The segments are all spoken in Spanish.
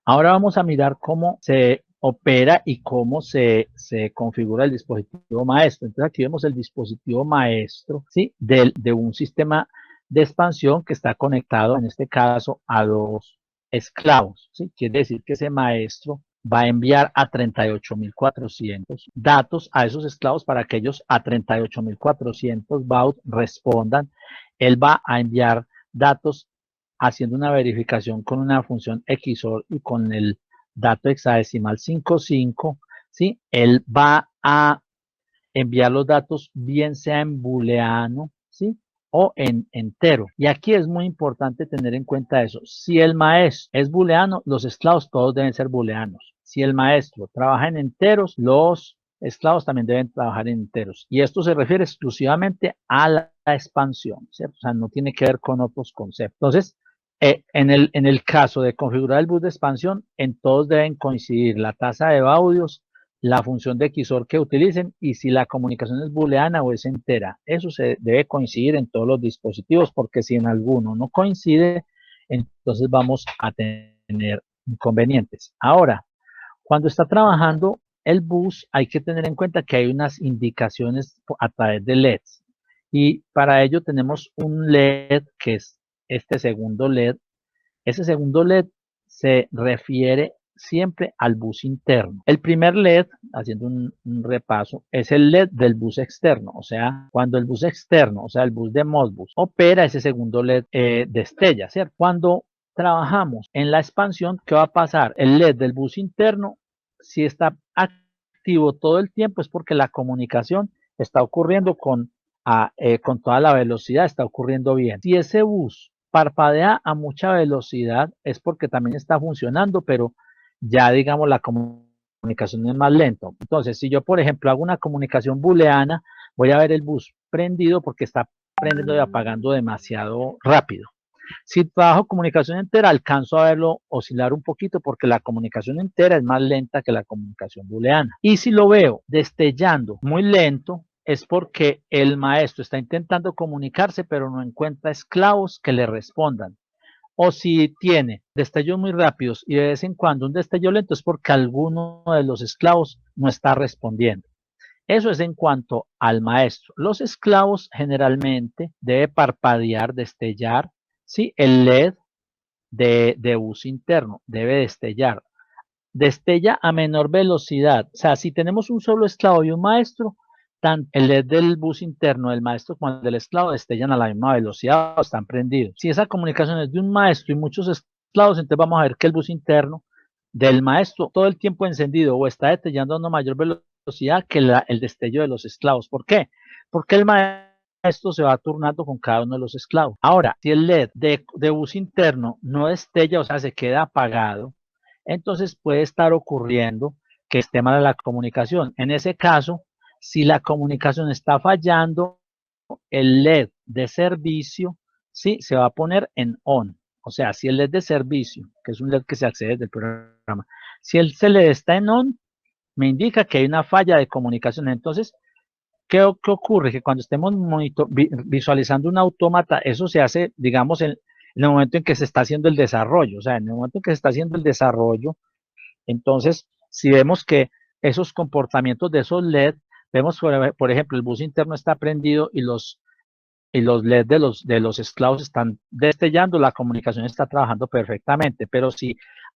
Ahora vamos a mirar cómo se opera y cómo se configura el dispositivo maestro. Entonces aquí vemos el dispositivo maestro, ¿sí? De un sistema de expansión que está conectado, en este caso, a dos esclavos, ¿sí? Quiere decir que ese maestro va a enviar a 38.400 datos a esos esclavos para que ellos a 38.400 baud respondan. Él va a enviar datos haciendo una verificación con una función XOR y con el dato hexadecimal 55, ¿sí? Él va a enviar los datos bien sea en booleano, ¿sí? O en entero. Y aquí es muy importante tener en cuenta eso. Si el maestro es booleano, los esclavos todos deben ser booleanos. Si el maestro trabaja en enteros, los esclavos también deben trabajar en enteros. Y esto se refiere exclusivamente a la expansión, ¿cierto? O sea, no tiene que ver con otros conceptos. Entonces, en el caso de configurar el bus de expansión, en todos deben coincidir la tasa de baudios, la función de XOR que utilicen y si la comunicación es booleana o es entera. Eso se debe coincidir en todos los dispositivos porque si en alguno no coincide, entonces vamos a tener inconvenientes. Ahora, cuando está trabajando el bus, hay que tener en cuenta que hay unas indicaciones a través de LEDs. Y para ello tenemos un LED que es este segundo LED. Ese segundo LED se refiere siempre al bus interno. El primer LED, haciendo un repaso, es el LED del bus externo. O sea, cuando el bus externo, o sea, el bus de Modbus, opera, ese segundo LED destella, ¿cierto? Cuando trabajamos en la expansión, ¿qué va a pasar? El LED del bus interno, si está activo todo el tiempo, es porque la comunicación está ocurriendo con toda la velocidad, está ocurriendo bien. Si ese bus parpadea a mucha velocidad, es porque también está funcionando, pero ya digamos la comunicación es más lento. Entonces, si yo, por ejemplo, hago una comunicación booleana, voy a ver el bus prendido porque está prendiendo y apagando demasiado rápido. Si trabajo comunicación entera, alcanzo a verlo oscilar un poquito porque la comunicación entera es más lenta que la comunicación booleana. Y si lo veo destellando muy lento, es porque el maestro está intentando comunicarse, pero no encuentra esclavos que le respondan. O si tiene destellos muy rápidos y de vez en cuando un destello lento, es porque alguno de los esclavos no está respondiendo. Eso es en cuanto al maestro. Los esclavos generalmente debe parpadear, destellar, ¿sí? El LED de bus interno debe destellar. Destella a menor velocidad. O sea, si tenemos un solo esclavo y un maestro, tanto el LED del bus interno del maestro como el del esclavo destellan a la misma velocidad o están prendidos. Si esa comunicación es de un maestro y muchos esclavos, entonces vamos a ver que el bus interno del maestro todo el tiempo encendido o está destellando a una mayor velocidad que el destello de los esclavos. ¿Por qué? Porque el maestro se va turnando con cada uno de los esclavos. Ahora, si el LED de bus interno no destella, o sea, se queda apagado, entonces puede estar ocurriendo que esté mala la comunicación. En ese caso, si la comunicación está fallando, el LED de servicio, sí, se va a poner en on. O sea, si el LED de servicio, que es un LED que se accede desde el programa, si el LED está en on, me indica que hay una falla de comunicación. Entonces, ¿qué ocurre? Que cuando estemos visualizando un autómata, eso se hace, digamos, en el momento en que se está haciendo el desarrollo. O sea, en el momento en que se está haciendo el desarrollo, entonces, si vemos que esos comportamientos de esos LED, vemos, por ejemplo, el bus interno está prendido y los LED de los esclavos están destellando, la comunicación está trabajando perfectamente, pero si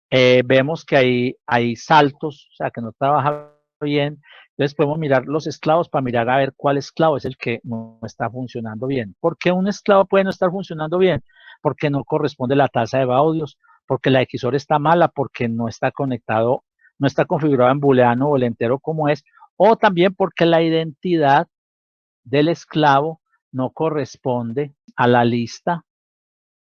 vemos que hay saltos, o sea, que no trabaja bien, entonces podemos mirar los esclavos para mirar a ver cuál esclavo es el que no está funcionando bien. ¿Por qué un esclavo puede no estar funcionando bien? Porque no corresponde la tasa de baudios, porque la XOR está mala, porque no está conectado, no está configurado en booleano o el entero como es, o también porque la identidad del esclavo no corresponde a la lista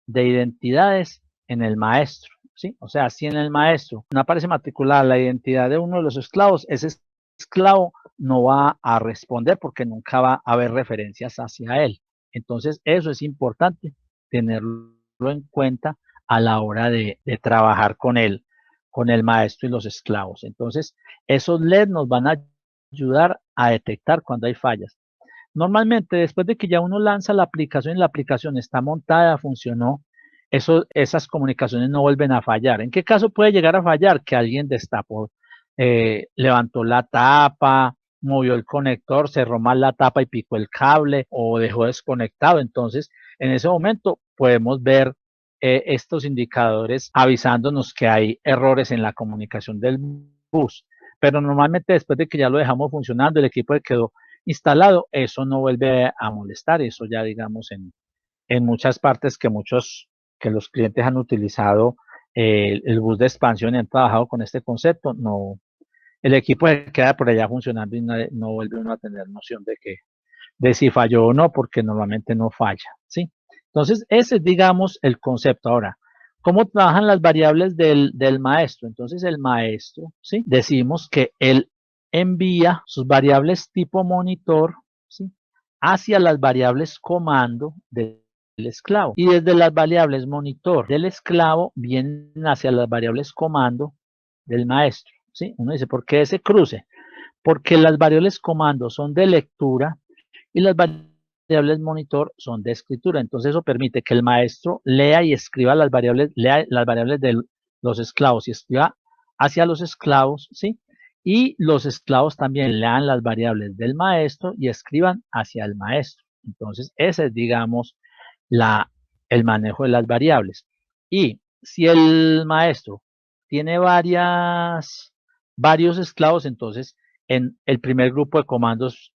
de identidades en el maestro, ¿sí? O sea, si en el maestro no aparece matriculada la identidad de uno de los esclavos, ese esclavo no va a responder porque nunca va a haber referencias hacia él. Entonces, eso es importante tenerlo en cuenta a la hora de trabajar con el maestro y los esclavos. Entonces, esos LED nos van a ayudar a detectar cuando hay fallas. Normalmente, después de que ya uno lanza la aplicación y la aplicación está montada, funcionó, esas comunicaciones no vuelven a fallar. ¿En qué caso puede llegar a fallar? Que alguien destapó, levantó la tapa, movió el conector, cerró mal la tapa y picó el cable o dejó desconectado. Entonces, en ese momento podemos ver estos indicadores avisándonos que hay errores en la comunicación del bus. Pero normalmente después de que ya lo dejamos funcionando, el equipo quedó instalado, eso no vuelve a molestar. Eso ya digamos en muchas partes que los clientes han utilizado el bus de expansión y han trabajado con este concepto, no, el equipo se queda por allá funcionando y no vuelve uno a tener noción de si falló o no, porque normalmente no falla, ¿sí? Entonces, ese es, digamos, el concepto. Ahora, ¿cómo trabajan las variables del maestro? Entonces, el maestro, ¿sí? Decimos que él envía sus variables tipo monitor, ¿sí? Hacia las variables comando del esclavo. Y desde las variables monitor del esclavo vienen hacia las variables comando del maestro, ¿sí? Uno dice, ¿por qué ese cruce? Porque las variables comando son de lectura y las variables monitor son de escritura. Entonces eso permite que el maestro lea y escriba lea las variables de los esclavos y escriba hacia los esclavos, ¿sí? Y los esclavos también lean las variables del maestro y escriban hacia el maestro. Entonces ese es, digamos, el manejo de las variables. Y si el maestro tiene varios esclavos, entonces en el primer grupo de comandos,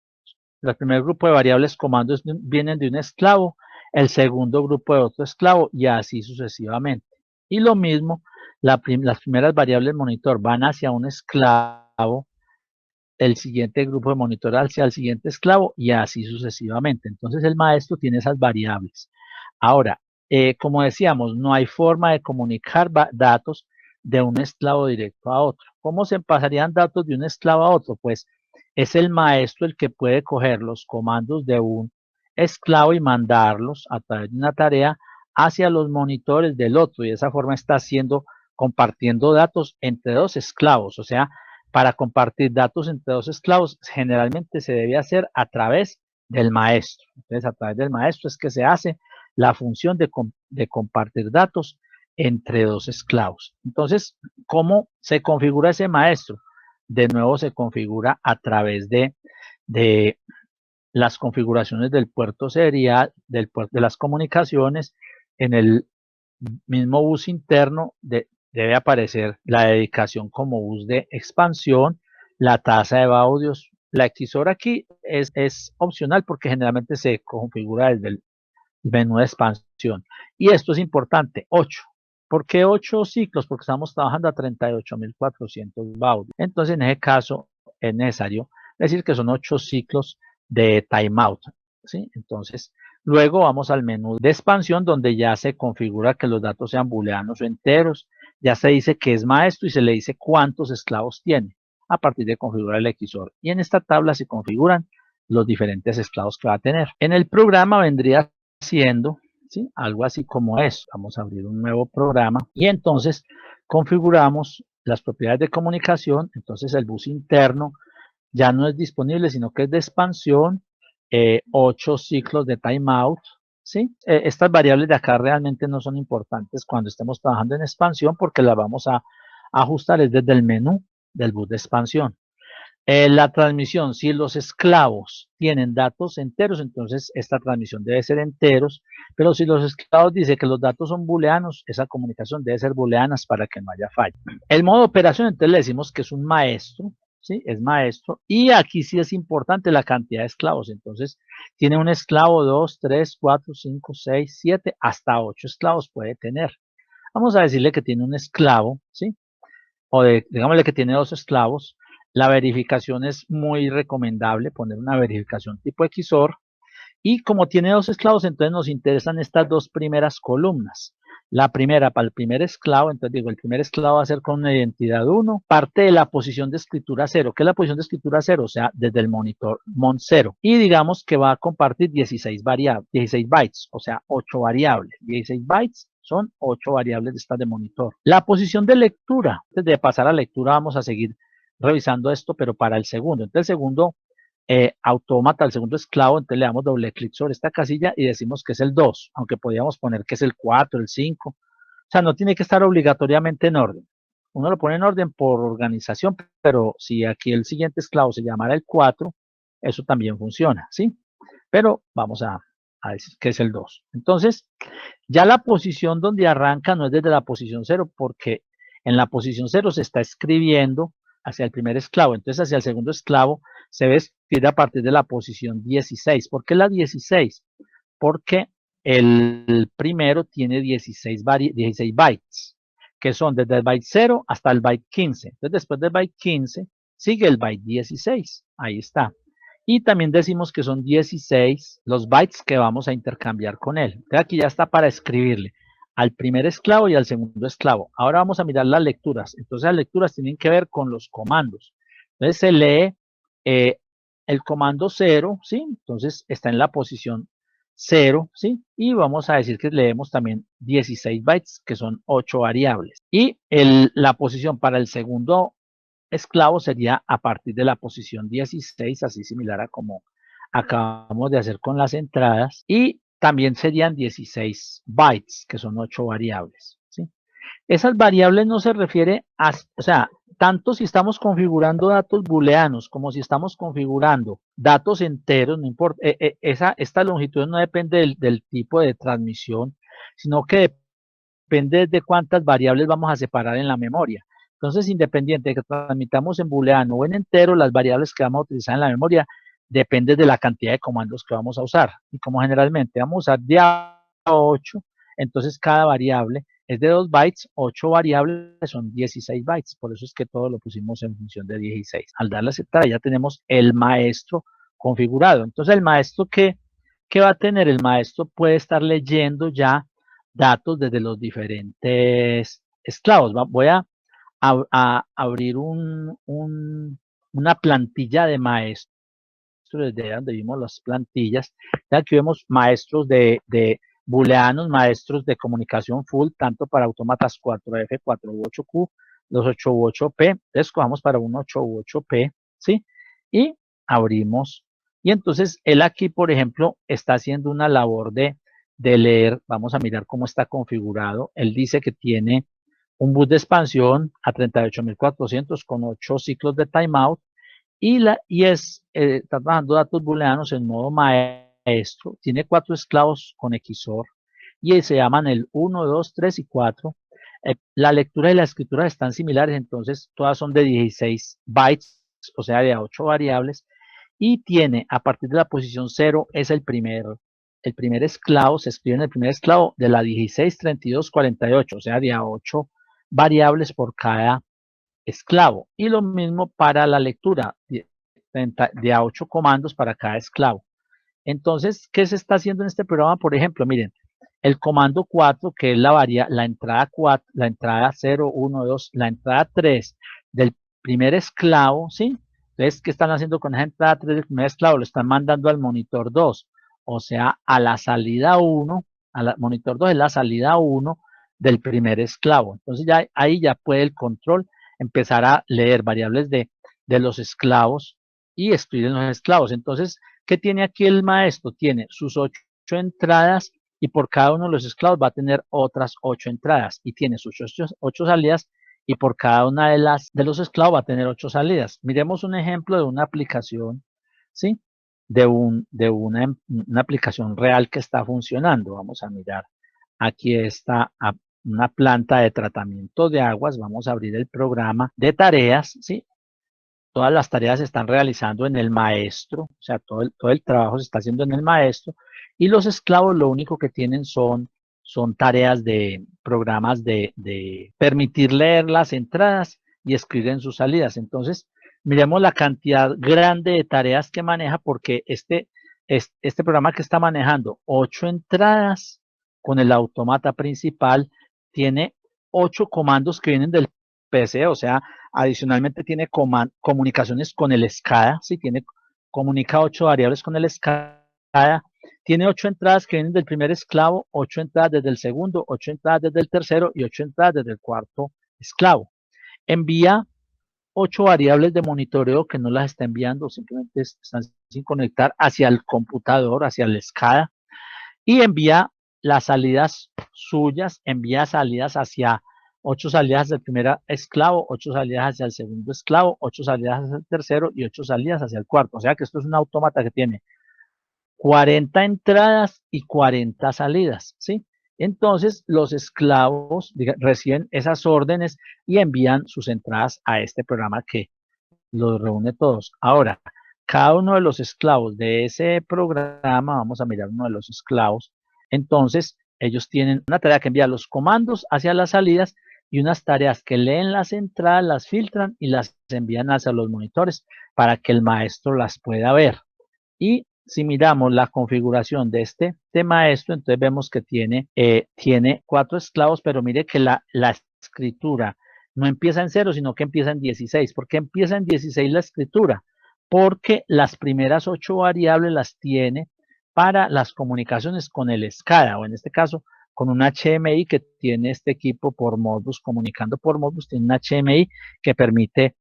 el primer grupo de variables comandos vienen de un esclavo, el segundo grupo de otro esclavo y así sucesivamente. Y lo mismo, las primeras variables monitor van hacia un esclavo, el siguiente grupo de monitor hacia el siguiente esclavo y así sucesivamente. Entonces el maestro tiene esas variables. Ahora, como decíamos, no hay forma de comunicar datos de un esclavo directo a otro. ¿Cómo se pasarían datos de un esclavo a otro? Pues es el maestro el que puede coger los comandos de un esclavo y mandarlos a través de una tarea hacia los monitores del otro y de esa forma está compartiendo datos entre dos esclavos. O sea, para compartir datos entre dos esclavos generalmente se debe hacer a través del maestro. Entonces, a través del maestro es que se hace la función de compartir datos entre dos esclavos. Entonces, ¿cómo se configura ese maestro? De nuevo se configura a través de las configuraciones del puerto serial, de las comunicaciones. En el mismo bus interno debe aparecer la dedicación como bus de expansión, la tasa de baudios. La XOR aquí es opcional porque generalmente se configura desde el menú de expansión. Y esto es importante, 8. ¿Por qué 8 ciclos? Porque estamos trabajando a 38.400 baudios. Entonces, en ese caso, es necesario decir que son 8 ciclos de timeout, ¿sí? Entonces, luego vamos al menú de expansión donde ya se configura que los datos sean booleanos o enteros. Ya se dice que es maestro y se le dice cuántos esclavos tiene a partir de configurar el XOR. Y en esta tabla se configuran los diferentes esclavos que va a tener. En el programa vendría siendo, ¿sí? Algo así como eso. Vamos a abrir un nuevo programa y entonces configuramos las propiedades de comunicación. Entonces el bus interno ya no es disponible, sino que es de expansión, 8 ciclos de timeout, ¿sí? Estas variables de acá realmente no son importantes cuando estemos trabajando en expansión porque las vamos a ajustar desde el menú del bus de expansión. La transmisión, si los esclavos tienen datos enteros, entonces esta transmisión debe ser enteros, pero si los esclavos dicen que los datos son booleanos, esa comunicación debe ser booleanas para que no haya fallo. El modo de operación, entonces le decimos que es un maestro, ¿sí? Es maestro, y aquí sí es importante la cantidad de esclavos, entonces tiene un esclavo, 2, 3, 4, 5, 6, 7, hasta 8 esclavos puede tener. Vamos a decirle que tiene un esclavo, ¿sí? Digámosle que tiene 2 esclavos. La verificación es muy recomendable, poner una verificación tipo XOR. Y como tiene 2 esclavos, entonces nos interesan estas 2 primeras columnas. La primera para el primer esclavo, entonces digo, el primer esclavo va a ser con una identidad 1, parte de la posición de escritura 0. ¿Qué es la posición de escritura 0? O sea, desde el monitor mon0. Y digamos que va a compartir 16 bytes, o sea, 8 variables. 16 bytes son 8 variables de estas de monitor. La posición de lectura, antes de pasar a lectura vamos a seguir revisando esto, pero para el segundo. Entonces el segundo autómata, el segundo esclavo, entonces le damos doble clic sobre esta casilla y decimos que es el 2, aunque podríamos poner que es el 4, el 5. O sea, no tiene que estar obligatoriamente en orden. Uno lo pone en orden por organización, pero si aquí el siguiente esclavo se llamara el 4, eso también funciona, ¿sí? Pero vamos a decir que es el 2. Entonces, ya la posición donde arranca no es desde la posición 0, porque en la posición 0 se está escribiendo hacia el primer esclavo. Entonces, hacia el segundo esclavo se ve escribir a partir de la posición 16. ¿Por qué la 16? Porque el primero tiene 16 bytes, que son desde el byte 0 hasta el byte 15. Entonces, después del byte 15, sigue el byte 16. Ahí está. Y también decimos que son 16 los bytes que vamos a intercambiar con él. Entonces, aquí ya está para escribirle al primer esclavo y al segundo esclavo. Ahora vamos a mirar las lecturas. Entonces, las lecturas tienen que ver con los comandos. Entonces, se lee el comando 0, ¿sí? Entonces, está en la posición 0, ¿sí? Y vamos a decir que leemos también 16 bytes, que son 8 variables. Y la posición para el segundo esclavo sería a partir de la posición 16, así similar a como acabamos de hacer con las entradas. Y también serían 16 bytes, que son 8 variables, ¿sí? Esas variables no se refiere a, o sea, tanto si estamos configurando datos booleanos como si estamos configurando datos enteros, no importa, esta longitud no depende del tipo de transmisión, sino que depende de cuántas variables vamos a separar en la memoria. Entonces, independiente de que transmitamos en booleano o en entero, las variables que vamos a utilizar en la memoria dependen de la cantidad de comandos que vamos a usar. Y como generalmente vamos a usar de a 8, entonces cada variable es de 2 bytes, 8 variables son 16 bytes, por eso es que todo lo pusimos en función de 16. Al darle a aceptar ya tenemos el maestro configurado. Entonces el maestro, ¿qué va a tener? El maestro puede estar leyendo ya datos desde los diferentes esclavos. Voy a abrir una plantilla de maestros desde donde vimos las plantillas. Aquí vemos maestros de booleanos, maestros de comunicación full, tanto para autómatas 4F, 4 u 8Q, los 8 u 8P. Escogamos para un 8 u 8P, ¿sí? Y abrimos. Y entonces él aquí, por ejemplo, está haciendo una labor de leer. Vamos a mirar cómo está configurado. Él dice que tiene un bus de expansión a 38.400 con 8 ciclos de timeout y está trabajando datos booleanos en modo maestro. Tiene 4 esclavos con XOR y se llaman el 1, 2, 3 y 4. La lectura y la escritura están similares, entonces todas son de 16 bytes, o sea, de 8 variables. Y tiene, a partir de la posición 0, es el primer esclavo, se escribe en el primer esclavo de la 16, 32, 48, o sea, de a 8 variables por cada esclavo. Y lo mismo para la lectura, de a 8 comandos para cada esclavo. Entonces, ¿qué se está haciendo en este programa? Por ejemplo, miren, el comando 4, que es la entrada 4, la entrada 0, 1, 2, la entrada 3 del primer esclavo, ¿sí? Entonces, ¿qué están haciendo con esa entrada 3 del primer esclavo? Lo están mandando al monitor 2, o sea, a la salida 1, monitor 2 es la salida 1 del primer esclavo. Entonces, ya ahí ya puede el control empezar a leer variables de los esclavos y escribir en los esclavos. Entonces, ¿qué tiene aquí el maestro? Tiene sus 8 entradas y por cada uno de los esclavos va a tener otras 8 entradas y tiene sus 8 salidas y por cada una de los esclavos va a tener 8 salidas. Miremos un ejemplo de una aplicación, ¿sí? De una aplicación real que está funcionando. Vamos a mirar. Aquí está una planta de tratamiento de aguas. Vamos a abrir el programa de tareas, ¿sí? Todas las tareas se están realizando en el maestro, o sea, todo el trabajo se está haciendo en el maestro, y los esclavos lo único que tienen son tareas de programas de permitir leer las entradas y escribir en sus salidas. Entonces, miremos la cantidad grande de tareas que maneja, porque este programa que está manejando 8 entradas con el autómata principal, tiene 8 comandos que vienen del PC, o sea, adicionalmente tiene comunicaciones con el SCADA, ¿sí? Comunica 8 variables con el SCADA, tiene 8 entradas que vienen del primer esclavo, 8 entradas desde el segundo, 8 entradas desde el tercero y 8 entradas desde el cuarto esclavo. Envía 8 variables de monitoreo que no las está enviando, simplemente están sin conectar hacia el computador, hacia el SCADA, y envía las salidas suyas, envía salidas hacia 8 salidas hacia el primer esclavo, 8 salidas hacia el segundo esclavo, 8 salidas hacia el tercero y 8 salidas hacia el cuarto. O sea que esto es un autómata que tiene 40 entradas y 40 salidas, ¿sí? Entonces, los esclavos reciben esas órdenes y envían sus entradas a este programa que los reúne todos. Ahora, cada uno de los esclavos de ese programa, vamos a mirar uno de los esclavos, entonces ellos tienen una tarea que envía los comandos hacia las salidas y unas tareas que leen las entradas, las filtran y las envían hacia los monitores para que el maestro las pueda ver. Y si miramos la configuración de este maestro, entonces vemos que tiene 4 esclavos, pero mire que la escritura no empieza en 0, sino que empieza en 16. ¿Por qué empieza en 16 la escritura? Porque las primeras 8 variables las tiene para las comunicaciones con el SCADA, o en este caso, con un HMI que tiene este equipo por Modbus, comunicando por Modbus, tiene un HMI que permite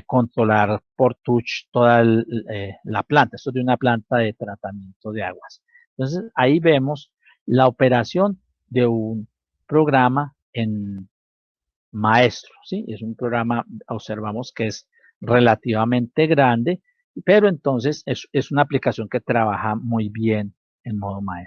controlar por touch toda la planta. Esto es de una planta de tratamiento de aguas. Entonces, ahí vemos la operación de un programa en maestro, ¿sí? Es un programa, observamos que es relativamente grande, pero entonces es una aplicación que trabaja muy bien en modo maestro.